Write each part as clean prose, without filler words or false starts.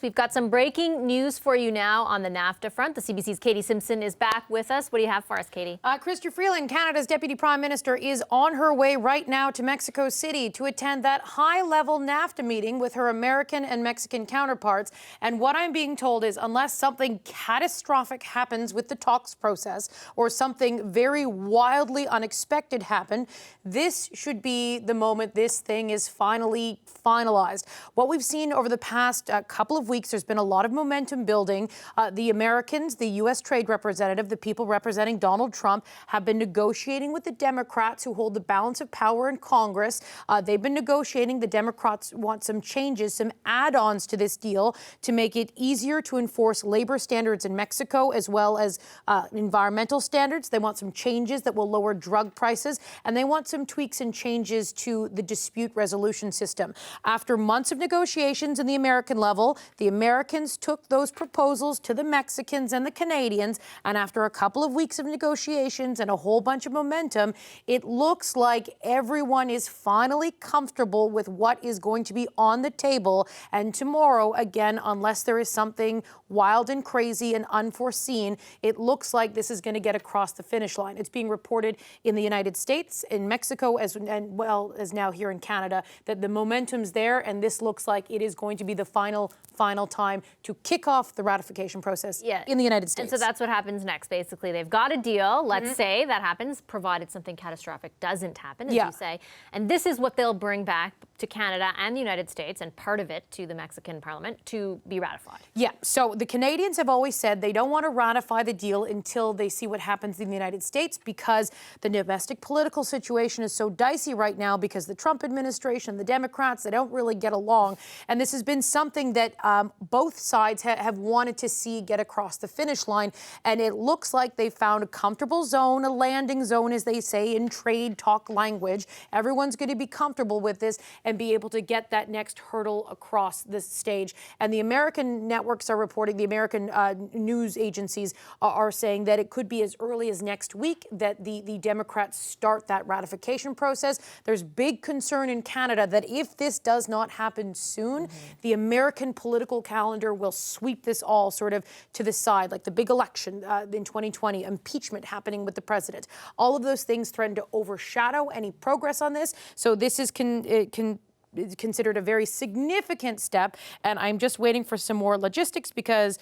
We've got some breaking news for you now on the NAFTA front. The CBC's Katie Simpson is back with us. What do you have for us, Katie? Chrystia Freeland, Canada's Deputy Prime Minister, is on her way right now to Mexico City to attend that high-level NAFTA meeting with her American and Mexican counterparts. And what I'm being told is unless something catastrophic happens with the talks process or something very wildly unexpected happen, this should be the moment this thing is finally finalized. What we've seen over the past couple of weeks, there's been a lot of momentum building. The Americans, the U.S. trade representative, the people representing Donald Trump, have been negotiating with the Democrats who hold the balance of power in Congress. They've been negotiating. The Democrats want some changes, some add-ons to this deal to make it easier to enforce labor standards in Mexico as well as environmental standards. They want some changes that will lower drug prices, and they want some tweaks and changes to the dispute resolution system. After months of negotiations in the American level, the Americans took those proposals to the Mexicans and the Canadians, and after a couple of weeks of negotiations and a whole bunch of momentum, it looks like everyone is finally comfortable with what is going to be on the table. And tomorrow, again, unless there is something wild and crazy and unforeseen, it looks like this is going to get across the finish line. It's being reported in the United States, in Mexico, as well as now here in Canada, that the momentum's there, and this looks like it is going to be the final time to kick off the ratification process in the United States. And so that's what happens next, basically. They've got a deal. Let's say that happens, provided something catastrophic doesn't happen, as you say. And this is what they'll bring back to Canada and the United States, and part of it to the Mexican Parliament, to be ratified. Yeah, so the Canadians have always said they don't want to ratify the deal until they see what happens in the United States, because the domestic political situation is so dicey right now because the Trump administration, the Democrats, they don't really get along. And this has been something that both sides have wanted to see get across the finish line. And it looks like they found a comfortable zone, a landing zone, as they say in trade talk language. Everyone's going to be comfortable with this and be able to get that next hurdle across this stage. And the American networks are reporting, the American news agencies are saying that it could be as early as next week that the Democrats start that ratification process. There's big concern in Canada that if this does not happen soon, the American political calendar will sweep this all sort of to the side, like the big election in 2020, impeachment happening with the president. All of those things threaten to overshadow any progress on this. So this is considered a very significant step, and I'm just waiting for some more logistics because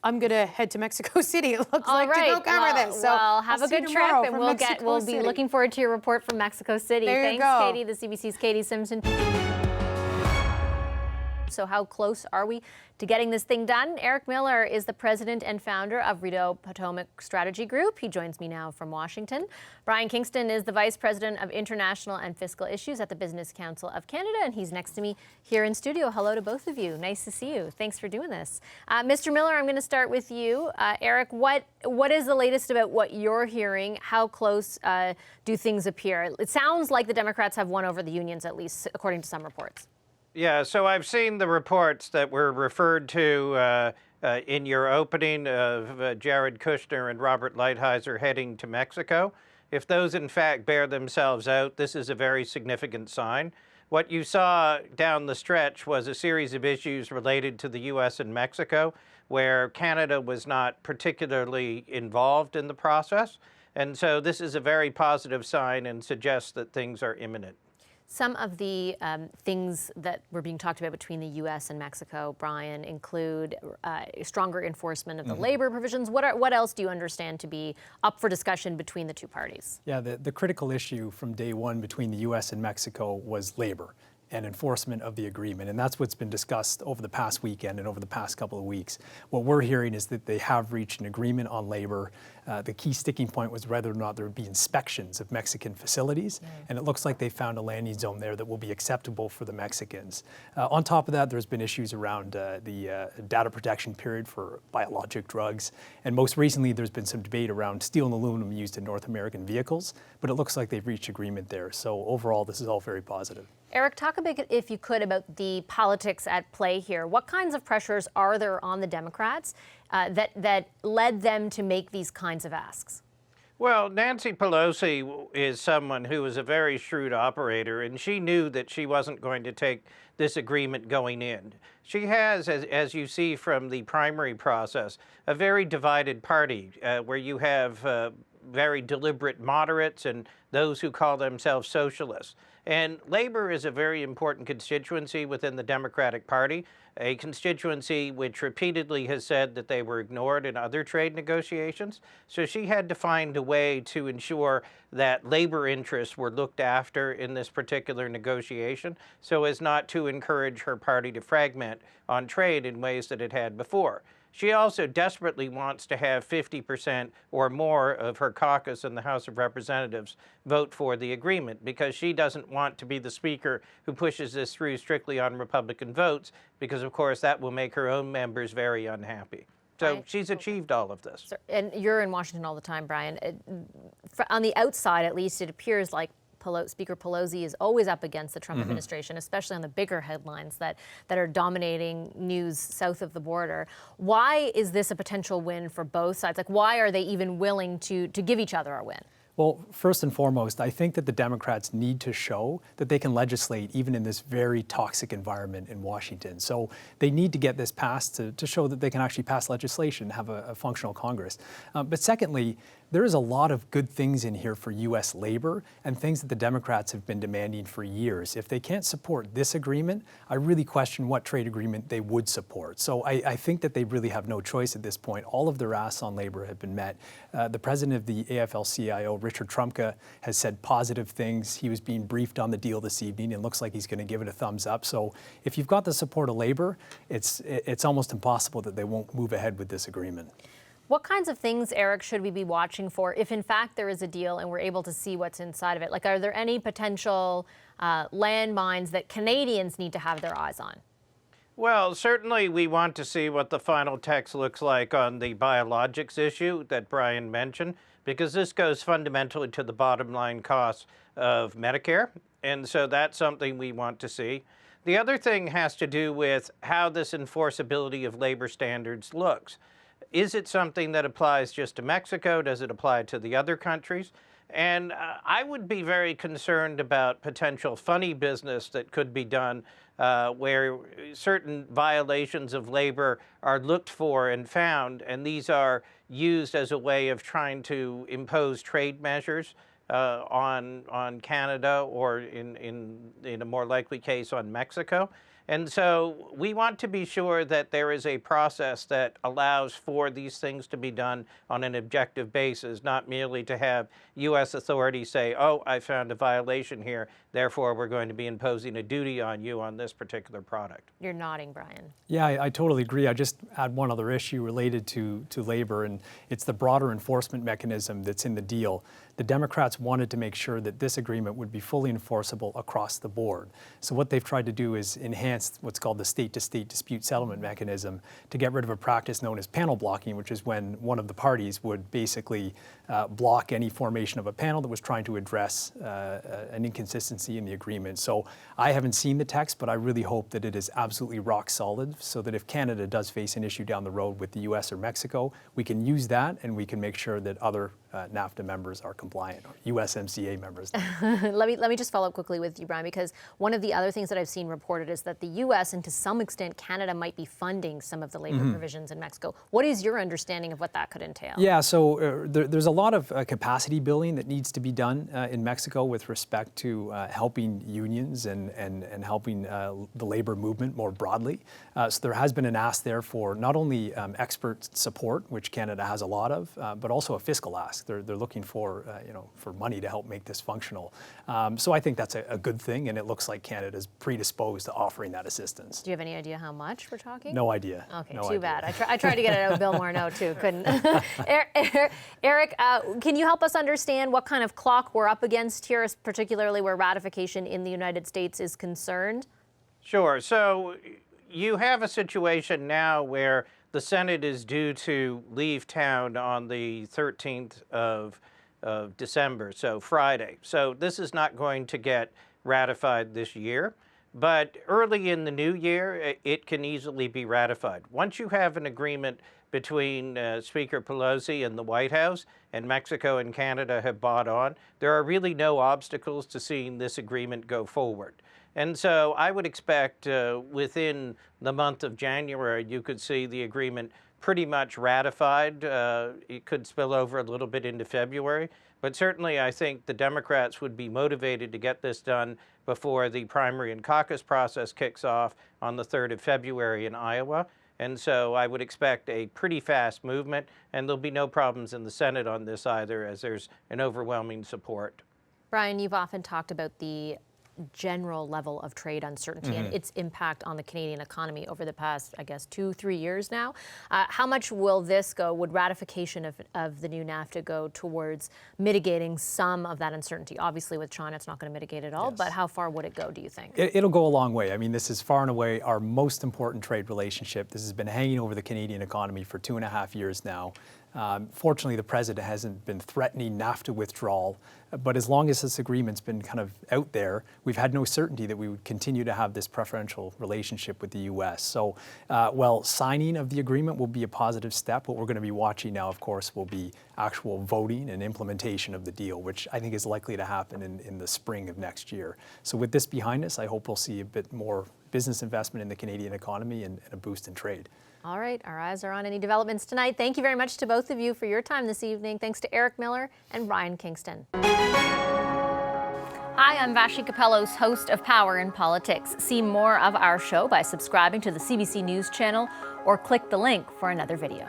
I'm going to head to Mexico City, it looks like, to go cover this. So well, have a good trip, and we'll be looking forward to your report from Mexico City. Thanks, Katie. The CBC's Katie Simpson. So how close are we to getting this thing done? Eric Miller is the president and founder of Rideau Potomac Strategy Group. He joins me now from Washington. Brian Kingston is the vice president of international and fiscal issues at the Business Council of Canada, and he's next to me here in studio. Hello to both of you. Nice to see you. Thanks for doing this. Mr. Miller, I'm going to start with you. Eric, what is the latest about what you're hearing? How close do things appear? It sounds like the Democrats have won over the unions, at least according to some reports. Yeah, so I've seen the reports that were referred to in your opening of Jared Kushner and Robert Lighthizer heading to Mexico. If those, in fact, bear themselves out, this is a very significant sign. What you saw down the stretch was a series of issues related to the U.S. and Mexico, where Canada was not particularly involved in the process. And so this is a very positive sign and suggests that things are imminent. Some of the things that were being talked about between the U.S. and Mexico, Brian, include stronger enforcement of the labor provisions. What else do you understand to be up for discussion between the two parties? Yeah, the critical issue from day one between the U.S. and Mexico was labor and enforcement of the agreement. And that's what's been discussed over the past weekend and over the past couple of weeks. What we're hearing is that they have reached an agreement on labor. The key sticking point was whether or not there would be inspections of Mexican facilities. And it looks like they found a landing zone there that will be acceptable for the Mexicans. On top of that, there's been issues around the data protection period for biologic drugs. And most recently, there's been some debate around steel and aluminum used in North American vehicles. But it looks like they've reached agreement there. So overall, this is all very positive. Eric, talk a bit, if you could, about the politics at play here. What kinds of pressures are there on the Democrats that led them to make these kinds of asks? Well, Nancy Pelosi is someone who is a very shrewd operator, and she knew that she wasn't going to take this agreement going in. She has, as you see from the primary process, a very divided party where you have very deliberate moderates and those who call themselves socialists. And labor is a very important constituency within the Democratic Party, a constituency which repeatedly has said that they were ignored in other trade negotiations. So she had to find a way to ensure that labor interests were looked after in this particular negotiation so as not to encourage her party to fragment on trade in ways that it had before. She also desperately wants to have 50% or more of her caucus in the House of Representatives vote for the agreement because she doesn't want to be the speaker who pushes this through strictly on Republican votes because, of course, that will make her own members very unhappy. So she's achieved all of this. And you're in Washington all the time, Brian. On the outside, at least, it appears like Speaker Pelosi is always up against the Trump administration, especially on the bigger headlines that are dominating news south of the border. Why is this a potential win for both sides? Like, why are they even willing to give each other a win? Well, first and foremost, I think that the Democrats need to show that they can legislate even in this very toxic environment in Washington. So they need to get this passed to show that they can actually pass legislation, have a functional Congress. But secondly, there is a lot of good things in here for U.S. labor and things that the Democrats have been demanding for years. If they can't support this agreement, I really question what trade agreement they would support. So I think that they really have no choice at this point. All of their asks on labor have been met. The president of the AFL-CIO, Richard Trumka, has said positive things. He was being briefed on the deal this evening and looks like he's going to give it a thumbs up. So if you've got the support of labor, it's almost impossible that they won't move ahead with this agreement. What kinds of things, Eric, should we be watching for if, in fact, there is a deal and we're able to see what's inside of it? Like, are there any potential landmines that Canadians need to have their eyes on? Well, certainly we want to see what the final text looks like on the biologics issue that Brian mentioned, because this goes fundamentally to the bottom line costs of Medicare. And so that's something we want to see. The other thing has to do with how this enforceability of labor standards looks. Is it something that applies just to Mexico? Does it apply to the other countries? And I would be very concerned about potential funny business that could be done where certain violations of labor are looked for and found, and these are used as a way of trying to impose trade measures on Canada or in a more likely case on Mexico. And so we want to be sure that there is a process that allows for these things to be done on an objective basis, not merely to have U.S. authorities say, oh, I found a violation here, therefore we're going to be imposing a duty on you on this particular product. You're nodding, Brian. Yeah, I totally agree. I just add one other issue related to labor, and it's the broader enforcement mechanism that's in the deal. The Democrats wanted to make sure that this agreement would be fully enforceable across the board. So what they've tried to do is enhance what's called the state-to-state dispute settlement mechanism to get rid of a practice known as panel blocking, which is when one of the parties would basically block any formation of a panel that was trying to address an inconsistency in the agreement. So I haven't seen the text, but I really hope that it is absolutely rock solid so that if Canada does face an issue down the road with the US or Mexico, we can use that and we can make sure that other NAFTA members are compliant, or USMCA members. Let me just follow up quickly with you, Brian, because one of the other things that I've seen reported is that the U.S. and to some extent Canada might be funding some of the labor provisions in Mexico. What is your understanding of what that could entail? Yeah, so there's a lot of capacity building that needs to be done in Mexico with respect to helping unions and helping the labor movement more broadly. So there has been an ask there for not only expert support, which Canada has a lot of, but also a fiscal ask. They're looking for for money to help make this functional. So I think that's a good thing, and it looks like Canada's predisposed to offering that assistance. Do you have any idea how much we're talking? No idea. Okay, no too idea. bad. I tried to get it out of Bill Morneau too, couldn't. Eric, can you help us understand what kind of clock we're up against here, particularly where ratification in the United States is concerned? Sure. So you have a situation now where the Senate is due to leave town on the 13th of December, so Friday. So this is not going to get ratified this year. But early in the new year, it can easily be ratified. Once you have an agreement between Speaker Pelosi and the White House, and Mexico and Canada have bought on, there are really no obstacles to seeing this agreement go forward. And so I would expect within the month of January, you could see the agreement pretty much ratified. It could spill over a little bit into February. But certainly I think the Democrats would be motivated to get this done before the primary and caucus process kicks off on the 3rd of February in Iowa. And so I would expect a pretty fast movement, and there'll be no problems in the Senate on this either, as there's an overwhelming support. Brian, you've often talked about the general level of trade uncertainty and its impact on the Canadian economy over the past, I guess, 2-3 years now. How much will this go, would ratification of the new NAFTA go towards mitigating some of that uncertainty? Obviously with China, it's not going to mitigate it all, Yes. but how far would it go, do you think? It'll go a long way. I mean, this is far and away our most important trade relationship. This has been hanging over the Canadian economy for 2.5 years now. Fortunately, the president hasn't been threatening NAFTA withdrawal, but as long as this agreement's been kind of out there, we've had no certainty that we would continue to have this preferential relationship with the U.S. So, while signing of the agreement will be a positive step, what we're going to be watching now, of course, will be actual voting and implementation of the deal, which I think is likely to happen in the spring of next year. So with this behind us, I hope we'll see a bit more business investment in the Canadian economy and a boost in trade. All right, our eyes are on any developments tonight. Thank you very much to both of you for your time this evening. Thanks to Eric Miller and Brian Kingston. Hi, I'm Vashi Capellos, host of Power in Politics. See more of our show by subscribing to the CBC News channel or click the link for another video.